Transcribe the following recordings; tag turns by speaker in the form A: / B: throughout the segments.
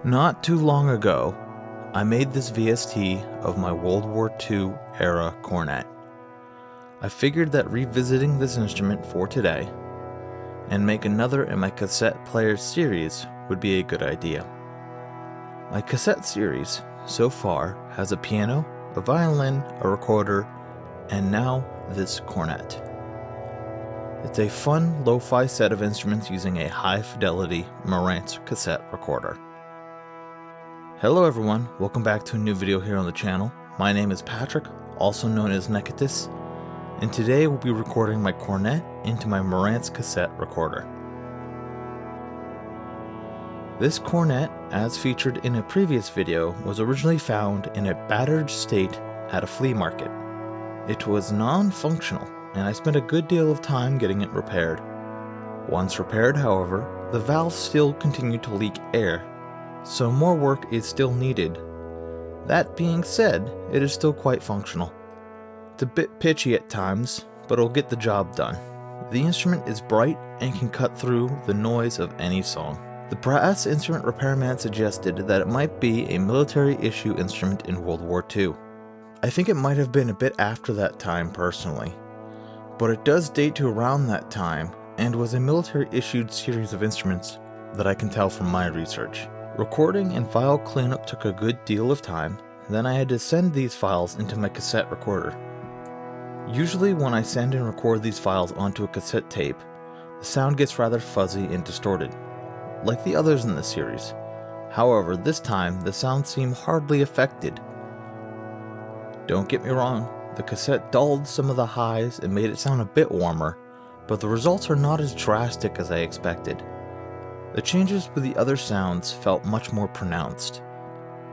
A: Not too long ago, I made this VST of my World War II era cornet. I figured that revisiting this instrument for today and make another in my cassette player series would be a good idea. My cassette series so far has a piano, a violin, a recorder, and now this cornet. It's a fun lo-fi set of instruments using a high-fidelity Marantz cassette recorder. Hello everyone, welcome back to a new video here on the channel. My name is Patrick, also known as Netrunner, and today we'll be recording my cornet into my Marantz cassette recorder. This cornet, as featured in a previous video, was originally found in a battered state at a flea market. It was non-functional, and I spent a good deal of time getting it repaired. Once repaired, however, the valve still continued to leak air, so more work is still needed. That being said, it is still quite functional. It's a bit pitchy at times, but it'll get the job done. The instrument is bright and can cut through the noise of any song. The brass instrument repairman suggested that it might be a military issue instrument in World War II. I think it might have been a bit after that time personally, but it does date to around that time and was a military issued series of instruments that I can tell from my research. Recording and file cleanup took a good deal of time, then I had to send these files into my cassette recorder. Usually when I send and record these files onto a cassette tape, the sound gets rather fuzzy and distorted, like the others in the series. However, this time the sound seemed hardly affected. Don't get me wrong, the cassette dulled some of the highs and made it sound a bit warmer, but the results are not as drastic as I expected. The changes with the other sounds felt much more pronounced.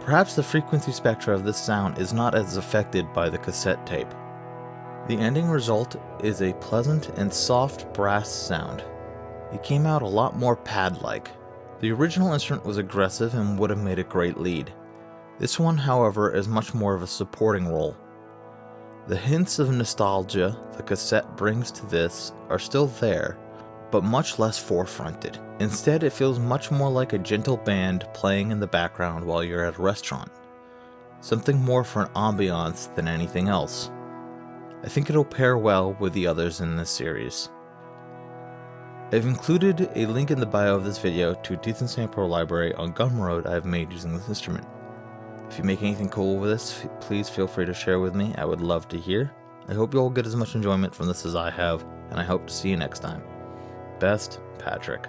A: Perhaps the frequency spectra of this sound is not as affected by the cassette tape. The ending result is a pleasant and soft brass sound. It came out a lot more pad-like. The original instrument was aggressive and would have made a great lead. This one, however, is much more of a supporting role. The hints of nostalgia the cassette brings to this are still there, but much less forefronted. Instead, it feels much more like a gentle band playing in the background while you're at a restaurant. Something more for an ambiance than anything else. I think it'll pair well with the others in this series. I've included a link in the bio of this video to a decent sample library on Gumroad I've made using this instrument. If you make anything cool with this, please feel free to share with me. I would love to hear. I hope you all get as much enjoyment from this as I have, and I hope to see you next time. Best, Patrick.